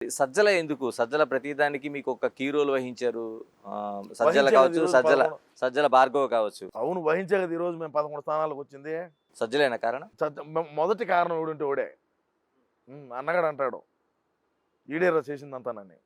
సజ్జల ఎందుకు? సజ్జల ప్రతిదానికి మీకు ఒక కీ రోల్ వహించారు. సజ్జల వహించే కదా కావచ్చు, ఈరోజు సజ్జల 11. సజ్జల భార్గవ కావచ్చు. అవును, వహించే కదా ఈరోజు మేము 11 స్థానాలకు వచ్చింది. సజ్జలేనా కారణం? మొదటి కారణం ఎవడుంటే ఓడే. అన్నగాడు అంటాడు ఈడేరా చేసిందంతానని.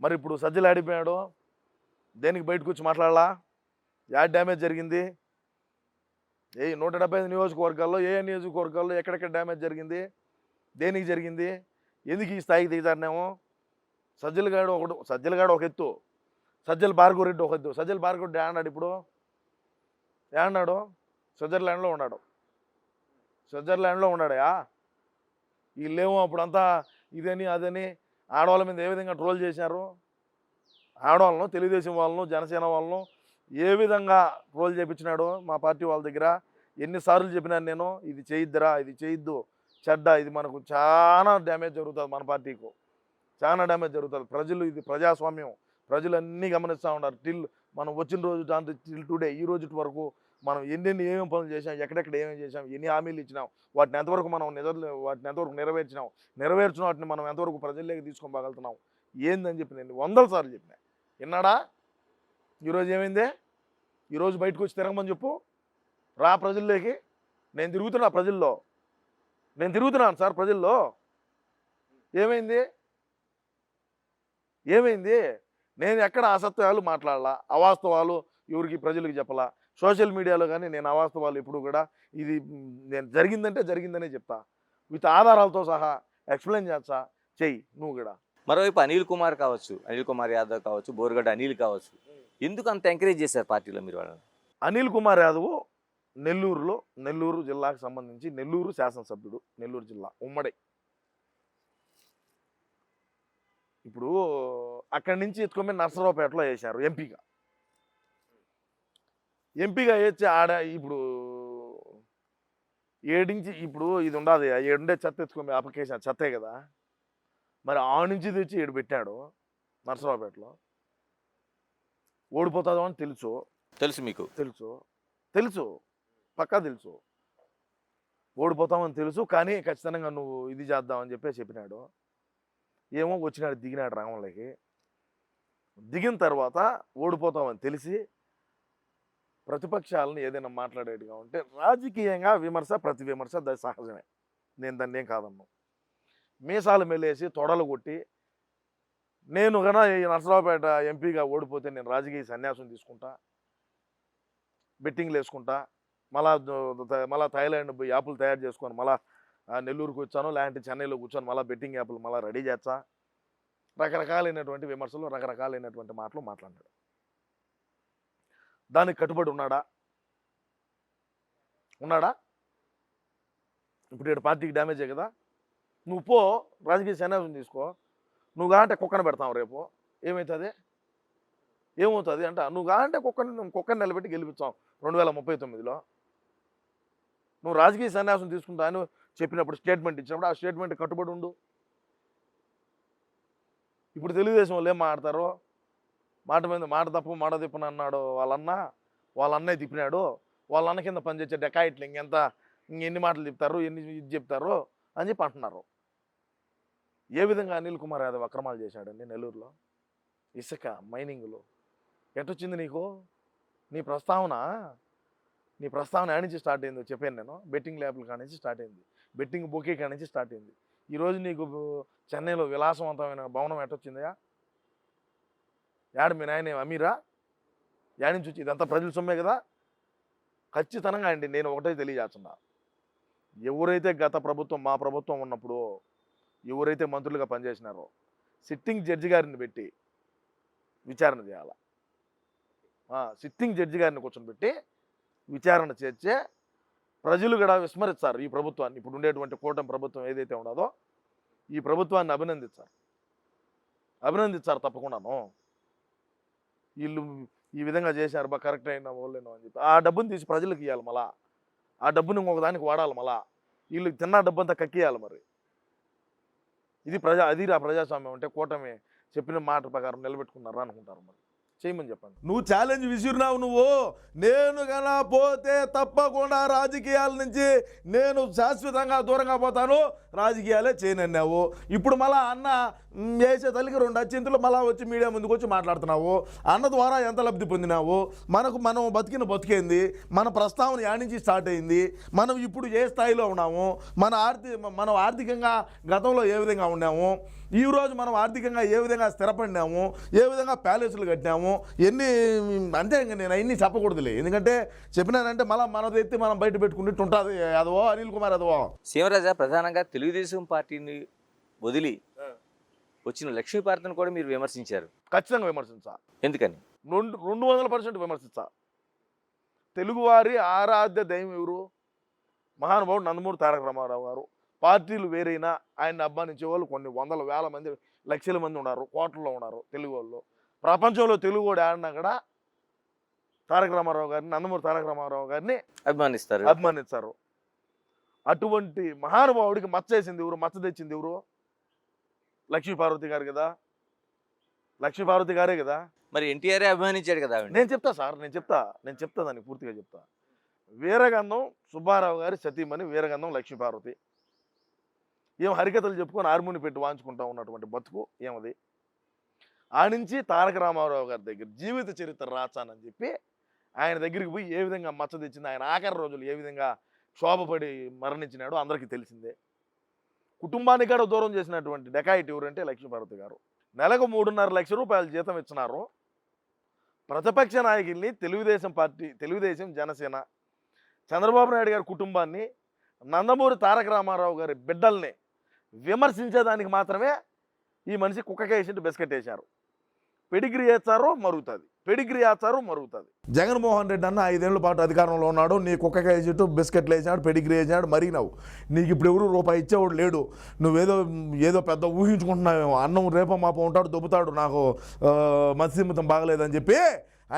మరి ఇప్పుడు సజ్జలు ఆడిపోయాడు, దేనికి బయటకు వచ్చి మాట్లాడాలా? యాడ్ డ్యామేజ్ జరిగింది, 175 నియోజకవర్గాల్లో నియోజకవర్గాల్లో ఎక్కడెక్కడ డ్యామేజ్ జరిగింది, దేనికి జరిగింది, ఎందుకు ఈ స్థాయికి దిగుతాడినేమో. సజ్జలగాడు ఒక ఎత్తు, సజ్జల భార్గవ రెడ్డి ఒక ఎత్తు. సజ్జల భార్గవ రెడ్డి ఏమన్నాడు ఇప్పుడు? ఏమన్నాడు? స్విట్జర్లాండ్లో ఉన్నాడయా. వీళ్ళేమో అప్పుడంతా ఇదని అదని ఆడవాళ్ళ మీద ఏ విధంగా ట్రోల్ చేశారు. ఆడవాళ్ళను, తెలుగుదేశం వాళ్ళను, జనసేన వాళ్ళను ఏ విధంగా ట్రోల్ చేయించినాడు మా పార్టీ వాళ్ళ దగ్గర. ఎన్నిసార్లు చెప్పినాను నేను, ఇది చేయొద్దురా, ఇది చేయొద్దు, చెడ్డ, ఇది మనకు చాలా డ్యామేజ్ జరుగుతుంది, మన పార్టీకు చాలా డ్యామేజ్ జరుగుతుంది. ప్రజలు, ఇది ప్రజాస్వామ్యం, ప్రజలు అన్నీ గమనిస్తూ ఉన్నారు. మనం వచ్చిన రోజు దాంతో టుడే ఈ రోజు వరకు మనం ఏమేమి పనులు చేసాం, ఎక్కడెక్కడ ఏమేమి చేసాం, ఎన్ని హామీలు ఇచ్చినాం, వాటిని ఎంతవరకు మనం వాటిని ఎంతవరకు నెరవేర్చిన వాటిని మనం ఎంతవరకు ప్రజల్లోకి తీసుకోగలుగుతున్నాం ఏందని చెప్పి నేను 100 సార్లు చెప్పినా. విన్నాడా? ఈరోజు ఏమైంది? ఈరోజు బయటకు వచ్చి తిరగమని చెప్పు, రా ప్రజల్లోకి. నేను తిరుగుతున్నాను సార్ ప్రజల్లో. ఏమైంది? నేను ఎక్కడ అసత్యాలు మాట్లాడాలా, అవాస్తవాలు ఎవరికి ప్రజలకు చెప్పాలా. సోషల్ మీడియాలో కానీ నేను అవాస్తవాలు ఎప్పుడు కూడా ఇది నేను జరిగిందంటే జరిగిందనే చెప్తా, విత్ ఆధారాలతో సహా ఎక్స్ప్లెయిన్ చేస్తా. చెయ్యి నువ్వు కూడా. మరోవైపు అనిల్ కుమార్ కావచ్చు, అనిల్ కుమార్ యాదవ్ కావచ్చు, బోరుగడ్డ అనిల్ కావచ్చు, ఎందుకు అంత ఎంకరేజ్ చేశారు పార్టీలో మీరు వాళ్ళని? అనిల్ కుమార్ యాదవ్ నెల్లూరు జిల్లాకు సంబంధించి నెల్లూరు శాసనసభ్యుడు, నెల్లూరు జిల్లా ఉమ్మడి. ఇప్పుడు అక్కడి నుంచి ఎత్తుకొని నర్సరావుపేటలో వేశారు ఎంపీగా వేస్తే ఆడ ఇప్పుడు 7 నుంచి ఇప్పుడు ఇది ఉండదు, 7 చెత్త ఎత్తుకొని అప్లికేషన్ చెత్తే కదా. మరి ఆ నుంచి తెచ్చి 7 పెట్టాడు నర్సరావుపేటలో. ఓడిపోతాదో అని తెలుసు మీకు? తెలుసు, పక్కా తెలుసు, ఓడిపోతామని తెలుసు. కానీ ఖచ్చితంగా నువ్వు ఇది చేద్దామని చెప్పినాడు. ఏమో వచ్చినాడు, దిగినాడు రంగంలోకి. దిగిన తర్వాత ఓడిపోతామని తెలిసి ప్రతిపక్షాలను ఏదైనా మాట్లాడేట్టుగా ఉంటే రాజకీయంగా విమర్శ, ప్రతి విమర్శ సహజమే, నేను దాన్ని ఏం కాదన్నాను. మీసాలు మెల్లేసి తొడలు కొట్టి నేను కన్నా ఈ నర్సరావుపేట ఎంపీగా ఓడిపోతే నేను రాజకీయ సన్యాసం తీసుకుంటా, బెట్టింగ్లు వేసుకుంటా, మళ్ళా థాయిలాండ్ పోయి యాప్లు తయారు చేసుకొని మళ్ళీ నెల్లూరుకు వచ్చాను, లేదంటే చెన్నైలో కూర్చొని మళ్ళీ బెట్టింగ్ యాప్లు మళ్ళీ రెడీ చేస్తా, రకరకాలైనటువంటి విమర్శలు, రకరకాలైనటువంటి మాటలు మాట్లాడాడు. దానికి కట్టుబడి ఉన్నాడా? ఇప్పుడు ఇక్కడ పార్టీకి డ్యామేజే కదా. నువ్వు పో, రాజకీయ సన్యాసం తీసుకో. నువ్వు కాంటే కుక్కను పెడతావు రేపు, ఏమవుతుంది అంట. నువ్వు కాంటే కుక్కని నిలబెట్టి గెలిపించావు 2039లో. నువ్వు రాజకీయ సన్యాసం తీసుకుంటా అని చెప్పినప్పుడు, స్టేట్మెంట్ ఇచ్చినప్పుడు ఆ స్టేట్మెంట్ కట్టుబడి ఉండు. ఇప్పుడు తెలుగుదేశం వాళ్ళు ఏం మాట్లాడతారు? మాట మీద మాట తప్పు మాట తిప్పని అన్నాడు వాళ్ళ అన్నయ్య తిప్పినాడు, వాళ్ళ అన్న కింద పనిచేసే డెకాయిట్లు ఇంకెన్ని మాటలు చెప్తారు, ఇది చెప్తారు అని చెప్పి అంటున్నారు. ఏ విధంగా అనిల్ కుమార్ యాదవ్ అక్రమాలు చేశాడండి నెల్లూరులో? ఇసుక మైనింగ్లో ఎట్టొచ్చింది నీకు? నీ ప్రస్తావన ఏడ నుంచి స్టార్ట్ అయిందో చెప్పాను నేను. బెట్టింగ్ ల్యాబ్ల కాడ నుంచి స్టార్ట్ అయింది, బెట్టింగ్ బొకే కాడ నుంచి స్టార్ట్ అయింది. ఈరోజు నీకు చెన్నైలో విలాసవంతమైన భవనం ఎట్టొచ్చిందా? యాడ మీ నాయన అమీరా? యాడ నుంచి వచ్చి? ఇదంతా ప్రజల సొమ్మే కదా. ఖచ్చితంగా అండి నేను ఒకటే తెలియజేస్తున్నా, ఎవరైతే గత ప్రభుత్వం, మా ప్రభుత్వం ఉన్నప్పుడు ఎవరైతే మంత్రులుగా పనిచేసినారో సిట్టింగ్ జడ్జి గారిని పెట్టి విచారణ చేయాలి. సిట్టింగ్ జడ్జి గారిని కూర్చొని విచారణ చేర్చే ప్రజలు కూడా విస్మరిస్తారు ఈ ప్రభుత్వాన్ని. ఇప్పుడు ఉండేటువంటి కూటమి ప్రభుత్వం ఏదైతే ఉండదో ఈ ప్రభుత్వాన్ని అభినందిస్తారు తప్పకుండాను. వీళ్ళు ఈ విధంగా చేశారు, కరెక్ట్ అయిన వాళ్ళేనో అని చెప్పి ఆ డబ్బును తీసి ప్రజలకు ఇవ్వాలి. మళ్ళా ఆ డబ్బును ఇంకొక దానికి వాడాలి. మళ్ళా వీళ్ళు తిన్న డబ్బు అంతా కక్కియాలి. మరి ఇది ప్రజాస్వామ్యం అంటే కూటమి చెప్పిన మాట ప్రకారం నిలబెట్టుకున్నారా అనుకుంటారు మరి. చేయమని చెప్పండి. నువ్వు ఛాలెంజ్ విసిరినావు. నువ్వు నేను కన్నా పోతే తప్పకుండా రాజకీయాల నుంచి నేను శాశ్వతంగా దూరంగా పోతాను, రాజకీయాలే చేయనన్నావు. ఇప్పుడు మళ్ళా అన్న వేసే తల్లికి 2 అచ్చింతలు మళ్ళా వచ్చి మీడియా ముందుకు వచ్చి మాట్లాడుతున్నావు. అన్న ద్వారా ఎంత లబ్ధి పొందినావు? మనం బతికిన బతికేంది? మన ప్రస్తావన యాడ్ నుంచి స్టార్ట్ అయింది. మనం ఇప్పుడు ఏ స్థాయిలో ఉన్నాము? మనం ఆర్థికంగా గతంలో ఏ విధంగా ఉన్నాము? ఈరోజు మనం ఆర్థికంగా ఏ విధంగా స్థిరపడినాము? ఏ విధంగా ప్యాలెస్లు కట్టినాము? ఎన్ని అంతే. ఇంకా నేను అవన్నీ చెప్పకూడదులే, ఎందుకంటే చెప్పినానంటే మళ్ళీ మనది ఎత్తి మనం బయట పెట్టుకున్నట్టు ఉంటుంది. అదవో అనిల్ కుమార్ అదవో. సీమరాజా, ప్రధానంగా తెలుగుదేశం పార్టీని వదిలి వచ్చిన లక్ష్మీపార్వతిని కూడా మీరు విమర్శించారు. ఖచ్చితంగా విమర్శించా. ఎందుకని? 200% విమర్శించా. తెలుగువారి ఆరాధ్య దైవం ఎవరు? మహానుభావుడు నందమూరి తారక రామారావు గారు. పార్టీలు వేరైనా ఆయన్ని అభిమానించే వాళ్ళు కొన్ని వందల వేల మంది, లక్షల మంది ఉన్నారు, కోట్లలో ఉన్నారు తెలుగు వాళ్ళు. ప్రపంచంలో తెలుగు కూడా ఆడినా కూడా తారక రామారావు గారిని, నందమూరి తారక రామారావు గారిని అభిమానిస్తారు. అటువంటి మహానుభావుడికి మచ్చ వేసింది ఎవరు? మచ్చ తెచ్చింది ఎవరు? లక్ష్మీపార్వతి గారు కదా. లక్ష్మీపార్వతి గారే కదా. మరి ఎన్టీఆర్ అభిమానించాడు కదా. నేను చెప్తా సార్, నేను చెప్తా దాన్ని పూర్తిగా చెప్తా. వీరగంధం సుబ్బారావు గారి సతీమణి వీరగంధం లక్ష్మీపార్వతి. ఏం హరికథలు చెప్పుకొని హార్మోని పెట్టి వాంచుకుంటా ఉన్నటువంటి బతుకు ఏమది. ఆ నుంచి తారక రామారావు గారి దగ్గర జీవిత చరిత్ర రాచానని చెప్పి ఆయన దగ్గరికి పోయి ఏ విధంగా మచ్చ తెచ్చింది, ఆయన ఆఖరి రోజులు ఏ విధంగా క్షోభపడి మరణించినాడో అందరికీ తెలిసిందే. కుటుంబానికి కూడా దూరం చేసినటువంటి డెకాయిట్ ఎవరంటే లక్ష్మీపార్వతి గారు. నెలకు 3.5 లక్షల రూపాయలు జీతం ఇచ్చినారు. ప్రతిపక్ష నాయకుల్ని తెలుగుదేశం పార్టీ, తెలుగుదేశం, జనసేన, చంద్రబాబు నాయుడు గారి కుటుంబాన్ని, నందమూరి తారక రామారావు గారి బిడ్డల్ని విమర్శించేదానికి మాత్రమే ఈ మనిషి కుక్కకేసింటి బిస్కెట్ వేశారు. పెడిగ్రీ వేస్తారు మరుగుతుంది, పెడిగ్రీ వేస్తారు మరుగుతుంది. జగన్మోహన్ రెడ్డి అన్న 5 ఏళ్ల పాటు అధికారంలో ఉన్నాడు. నీ కుక్కకాయ వేసిట్టు బిస్కెట్లు వేసినాడు, పెడిగ్రీ వేసినాడు, మరిగినావు. నీకు ఇప్పుడు ఎవరు రూపాయి ఇచ్చేవాడు లేడు. నువ్వేదో పెద్ద ఊహించుకుంటున్నావేమో. అన్నం రేపో మాపో ఉంటాడు, దొబ్బుతాడు, నాకు మత్స్యమితం బాగలేదని చెప్పి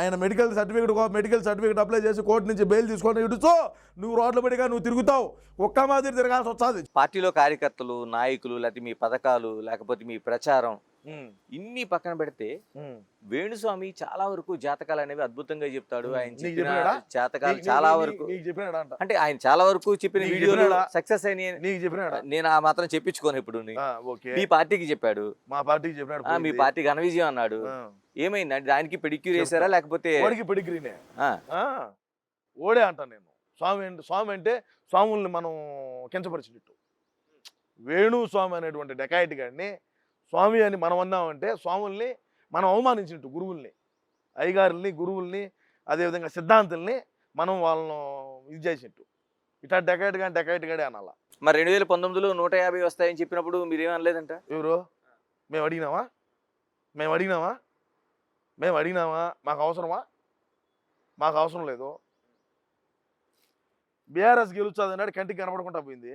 ఆయన మెడికల్ సర్టిఫికేట్ అప్లై చేసి కోర్టు నుంచి బెయిల్ తీసుకొని ఇడుచో నువ్వు రోడ్ల పడిగా నువ్వు తిరుగుతావు. ఒక్క మాదిరి తిరగాల్సి వస్తుంది. పార్టీలో కార్యకర్తలు, నాయకులు, లేకపోతే మీ పథకాలు, లేకపోతే మీ ప్రచారం, ఇన్ని పక్కన పెడితే వేణుస్వామి చాలా వరకు జాతకాలు అనేవి అద్భుతంగా చెప్తాడు. ఆయన చెప్పిన జాతకాలు చాలా వరకు అంటే ఆయన చాలా వరకు చెప్పిన వీడియోలు సక్సెస్ అయినాయి. నేను ఆ మాత్రం చెప్పించుకోను. ఇప్పుడు మీ పార్టీకి చెప్పాడు, మా పార్టీకి చెప్పాడు, మీ పార్టీ ఘన విజయం అన్నాడు. ఏమైంది? దానికి పెడిక్యూర్ వేసారా లేకపోతే? పెడిగ్రీనే ఓడే అంటాను నేను. స్వామి అంటే స్వాముల్ని మనం కించపరిచినట్టు. వేణుస్వామి అనేటువంటి డెకాయిట్ గారిని స్వామి అని మనం అన్నామంటే స్వాముల్ని మనం అవమానించినట్టు. గురువుల్ని, అయ్యగారుల్ని, గురువుల్ని, అదేవిధంగా సిద్ధాంతుల్ని మనం వాళ్ళను ఇది చేసినట్టు. ఇట్లా డెకాయిట్ గాడే అనాలా. మరి 2019లో 150 వస్తాయని చెప్పినప్పుడు మీరేమనలేదంట? ఎవరు? మేము అడిగినామా? మాకు అవసరమా? మాకు అవసరం లేదు. బీఆర్ఎస్ గెలుస్తుంది అన్నాడు, కంటికి కనపడకుండా పోయింది.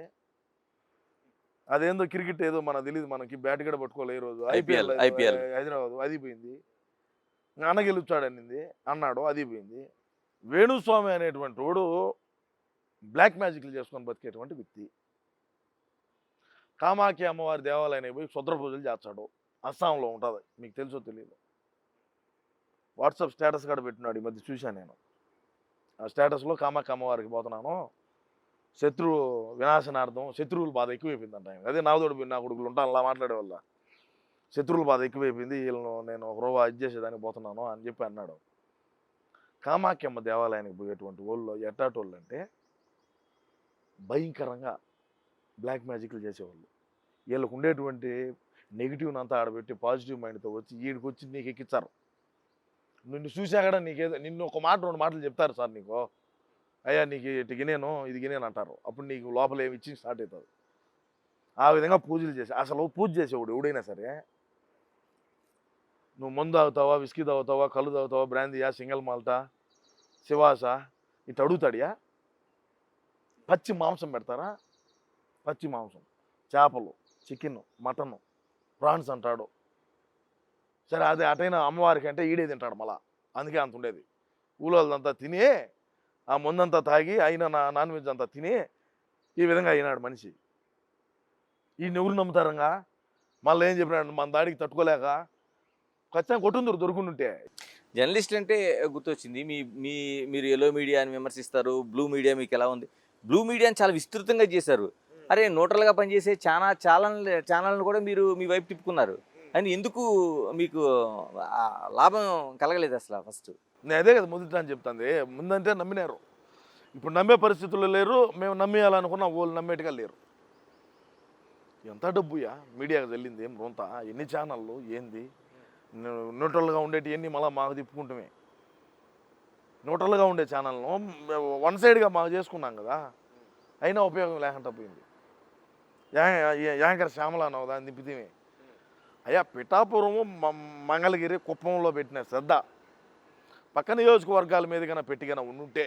అదేందో క్రికెట్ ఏదో మనకు తెలియదు, మనకి బ్యాట్ కూడా పట్టుకోలేదు. ఈ రోజు ఐపీఎల్ హైదరాబాద్ అది పోయింది. అన్న గెలుచాడనింది అన్నాడు, అది పోయింది. వేణుస్వామి అనేటువంటి వాడు బ్లాక్ మ్యాజిక్లు చేసుకొని బతికేటువంటి వ్యక్తి. కామాఖ్య అమ్మవారి దేవాలయానికి పోయి క్షుద్ర పూజలు చేస్తాడు. అస్సాంలో ఉంటుంది, మీకు తెలుసో తెలియదు. వాట్సాప్ స్టేటస్ కూడా పెట్టినాడు, ఈ మధ్య చూశాను నేను. ఆ స్టేటస్లో కామాఖ్య అమ్మవారికి పోతున్నాను, శత్రు వినాశనార్థం, శత్రువుల బాధ ఎక్కువైపోయిందంట. అదే నాదోడు నా కొడుకులు ఉంటాను అలా మాట్లాడే వల్ల శత్రువుల బాధ ఎక్కువైపోయింది, వీళ్ళను నేను ఒక రోజు ఇది చేసేదానికి పోతున్నాను అని చెప్పి అన్నాడు. కామాఖ్యమ్మ దేవాలయానికి పోయేటువంటి వాళ్ళు ఎట్టాటోళ్ళు అంటే భయంకరంగా బ్లాక్ మ్యాజిక్లు చేసేవాళ్ళు. వీళ్ళకు ఉండేటువంటి నెగిటివ్ని అంతా ఆడబెట్టి పాజిటివ్ మైండ్తో వచ్చి వీడికి వచ్చి నీకు ఎక్కిస్తారు. నిన్ను చూసా కూడా నీకేదో నిన్ను ఒక మాట 2 మాటలు చెప్తారు సార్ నీకు, అయ్యా నీకు ఇటు గినేను ఇది గినేను అంటారు. అప్పుడు నీకు లోపల ఏమి ఇచ్చి స్టార్ట్ అవుతుంది. ఆ విధంగా పూజలు చేసి అసలు పూజ చేసేవాడు ఎవడైనా సరే, నువ్వు మందు తాగుతావా, విస్కీ తాగుతావా, కళ్ళు తాగుతావా, బ్రాందీయా, సింగల్ మాల్టా, శివాసా, ఇటు అడుగుతాడియా. పచ్చి మాంసం పెడతారా, పచ్చి మాంసం, చేపలు, చికెన్, మటన్, ప్రాన్స్ అంటాడు. సరే అదే అటైనా అమ్మవారికి అంటే ఈడే తింటాడు మళ్ళా, అందుకే అంత ఉండేది. ఊళ్ళోదంతా తిని ఆ ముందంతా తాగి అయినా నాన్ వెజ్ అంతా తిని ఈ విధంగా అయినాడు మనిషి. ఈయన ఎవరు నమ్ముతారంగా? మళ్ళీ ఏం చెప్పినాడు, మన దాడికి తట్టుకోలేక ఖచ్చితంగా కొట్టుందరు దొరుకుంటుంటే. జర్నలిస్ట్ అంటే గుర్తొచ్చింది. మీరు ఎల్లో మీడియాని విమర్శిస్తారు. బ్లూ మీడియా మీకు ఎలా ఉంది? బ్లూ మీడియాని చాలా విస్తృతంగా చేశారు. అరే న్యూట్రల్‌గా పనిచేసే ఛానల్‌ని కూడా మీరు మీ వైపు తిప్పుకున్నారు. అని ఎందుకు మీకు లాభం కలగలేదు అసల ఫస్ట్? నేను అదే కదా మొదట అని చెప్తాంది. ముందంటే నమ్మినారు. ఇప్పుడు నమ్మే పరిస్థితుల్లో లేరు. మేము నమ్మేయాలనుకున్న వాళ్ళు నమ్మేట్టుగా లేరు. ఎంత డబ్బుయా మీడియాకి వెళ్ళింది ఏం రొంత? ఎన్ని ఛానళ్ళు ఏంది? న్యూట్రల్గా ఉండేటి ఎన్ని మళ్ళీ మాకు తిప్పుకుంటామే. న్యూట్రల్గా ఉండే ఛానల్ను వన్ సైడ్గా మాకు చేసుకున్నాం కదా, అయినా ఉపయోగం లేకుండా పోయింది. యాంకర్ శ్యామల అన్నావు దాన్ని తిప్పితేమే. అయ్యా పిఠాపురము మంగళగిరి కుప్పంలో పెట్టిన శ్రద్ధ పక్క నియోజకవర్గాల మీద కన్నా పెట్టికన ఉండుంటే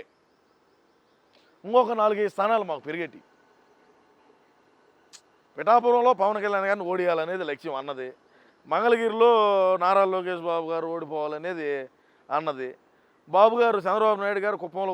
ఇంకొక 4-5 స్థానాలు మాకు పెరిగేటి. పిఠాపురంలో పవన్ కళ్యాణ్ గారిని ఓడియాలనేది లక్ష్యం అన్నది. మంగళగిరిలో నారా లోకేష్ బాబు గారు ఓడిపోవాలనేది అన్నది. బాబు గారు చంద్రబాబు నాయుడు గారు కుప్పంలో